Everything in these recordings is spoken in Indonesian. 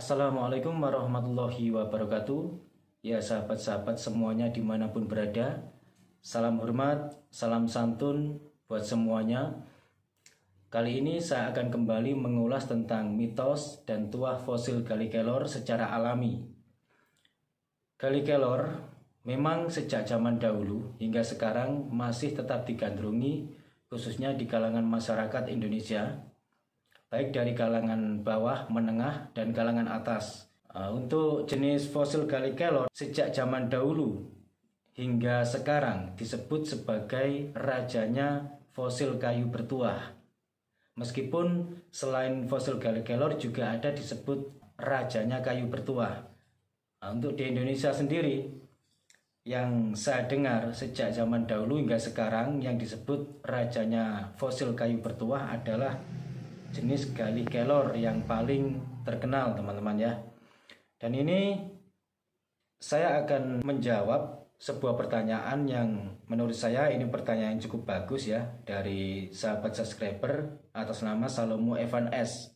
Assalamualaikum warahmatullahi wabarakatuh. Ya sahabat-sahabat semuanya dimanapun berada, salam hormat, salam santun buat semuanya. Kali ini saya akan kembali mengulas tentang mitos dan tuah fosil Galli Kelor secara alami. Galli Kelor memang sejak zaman dahulu hingga sekarang masih tetap digandrungi, khususnya di kalangan masyarakat Indonesia, baik dari kalangan bawah, menengah, dan kalangan atas. Untuk jenis fosil Galli Kelor sejak zaman dahulu hingga sekarang disebut sebagai rajanya fosil kayu bertuah. Meskipun selain fosil Galli Kelor juga ada disebut rajanya kayu bertuah. Untuk di Indonesia sendiri, yang saya dengar sejak zaman dahulu hingga sekarang yang disebut rajanya fosil kayu bertuah adalah jenis Galli Kelor yang paling terkenal, teman-teman ya. Dan ini saya akan menjawab sebuah pertanyaan yang menurut saya ini pertanyaan yang cukup bagus ya, dari sahabat subscriber atas nama Salomo Evan S.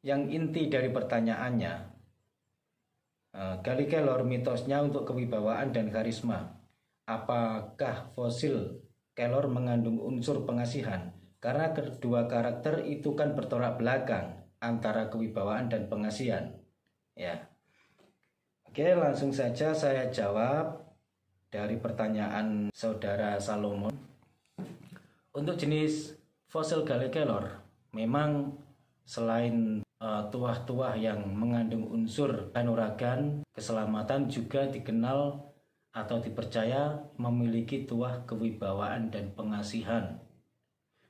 Yang inti dari pertanyaannya, Galli Kelor mitosnya untuk kewibawaan dan karisma. Apakah fosil Kelor mengandung unsur pengasihan? Karena kedua karakter itu kan bertolak belakang antara kewibawaan dan pengasihan. Ya. Oke, langsung saja saya jawab dari pertanyaan saudara Salomon. Untuk jenis fosil Galli Kelor, memang selain tuah-tuah yang mengandung unsur kanuragan, keselamatan, juga dikenal atau dipercaya memiliki tuah kewibawaan dan pengasihan.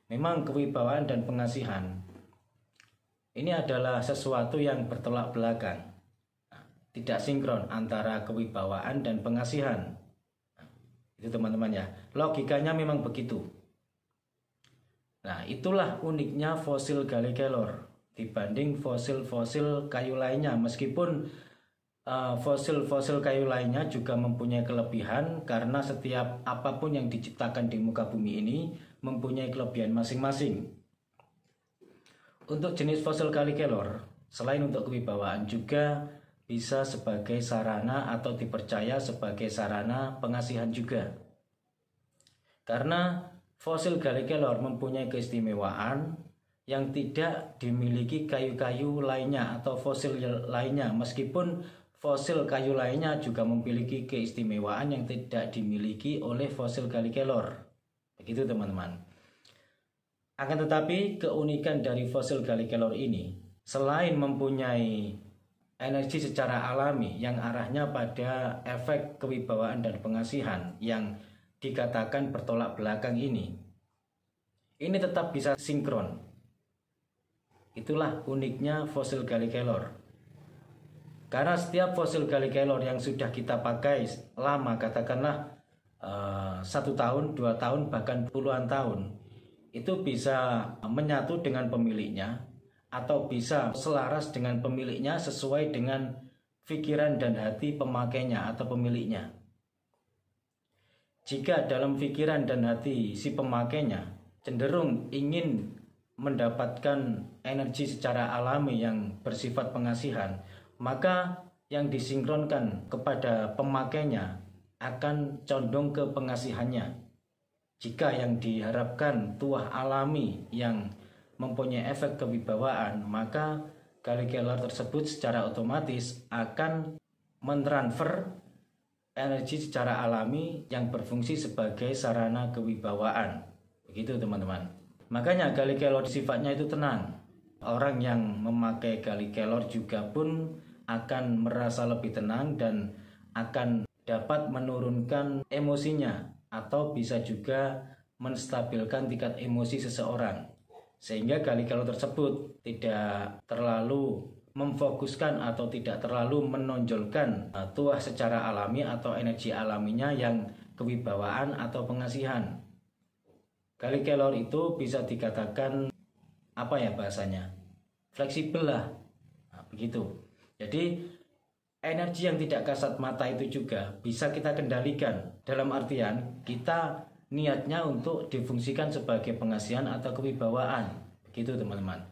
Memang kewibawaan dan pengasihan ini adalah sesuatu yang bertolak belakang, tidak sinkron antara kewibawaan dan pengasihan. Itu teman-teman ya, logikanya memang begitu. Nah, itulah uniknya fosil Galli Kelor dibanding fosil-fosil kayu lainnya. Meskipun fosil-fosil kayu lainnya juga mempunyai kelebihan, karena setiap apapun yang diciptakan di muka bumi ini mempunyai kelebihan masing-masing. Untuk jenis fosil Galli Kelor, selain untuk kewibawaan, juga bisa sebagai sarana atau dipercaya sebagai sarana pengasihan juga. Karena fosil Galli Kelor mempunyai keistimewaan yang tidak dimiliki kayu-kayu lainnya atau fosil lainnya, meskipun fosil kayu lainnya juga memiliki keistimewaan yang tidak dimiliki oleh fosil Galli Kelor. Begitu teman-teman. Akan tetapi keunikan dari fosil Galli Kelor ini, selain mempunyai energi secara alami yang arahnya pada efek kewibawaan dan pengasihan yang dikatakan bertolak belakang ini tetap bisa sinkron. Itulah uniknya fosil Galli Kelor. Karena setiap fosil Galli Kelor yang sudah kita pakai lama, katakanlah 1 tahun, 2 tahun, bahkan puluhan tahun, itu bisa menyatu dengan pemiliknya atau bisa selaras dengan pemiliknya sesuai dengan pikiran dan hati pemakainya atau pemiliknya. Jika dalam pikiran dan hati si pemakainya cenderung ingin mendapatkan energi secara alami yang bersifat pengasihan, maka yang disinkronkan kepada pemakainya akan condong ke pengasihannya. Jika yang diharapkan tuah alami yang mempunyai efek kewibawaan, maka Galli Kelor tersebut secara otomatis akan mentransfer energi secara alami yang berfungsi sebagai sarana kewibawaan. Begitu teman-teman. Makanya Galli Kelor sifatnya itu tenang. Orang yang memakai Galli Kelor juga pun akan merasa lebih tenang dan akan dapat menurunkan emosinya atau bisa juga menstabilkan tingkat emosi seseorang. Sehingga Galli Kelor tersebut tidak terlalu memfokuskan atau tidak terlalu menonjolkan tuah secara alami atau energi alaminya yang kewibawaan atau pengasihan. Galli Kelor itu bisa dikatakan apa ya bahasanya? Fleksibel lah. Nah, begitu. Jadi energi yang tidak kasat mata itu juga bisa kita kendalikan. Dalam artian kita niatnya untuk difungsikan sebagai pengasihan atau kewibawaan. Begitu teman-teman.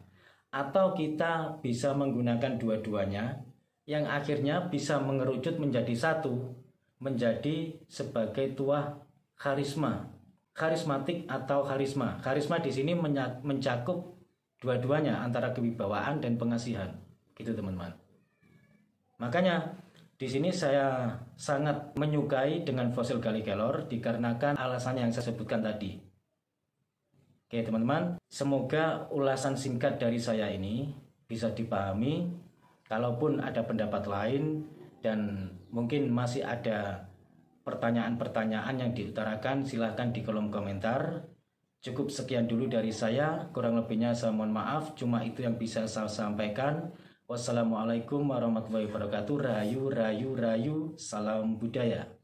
atau kita bisa menggunakan dua-duanya yang akhirnya bisa mengerucut menjadi satu, menjadi sebagai tuah karisma, karismatik atau karisma. Karisma di sini mencakup dua-duanya antara kewibawaan dan pengasihan. Gitu teman-teman. Makanya di sini saya sangat menyukai dengan fosil Galli Kelor dikarenakan alasan yang saya sebutkan tadi. Oke teman-teman, semoga ulasan singkat dari saya ini bisa dipahami. Kalaupun ada pendapat lain dan mungkin masih ada pertanyaan-pertanyaan yang diutarakan, silahkan di kolom komentar. Cukup sekian dulu dari saya, kurang lebihnya saya mohon maaf, cuma itu yang bisa saya sampaikan. Wassalamualaikum warahmatullahi wabarakatuh. Rayu, rayu, rayu, salam budaya.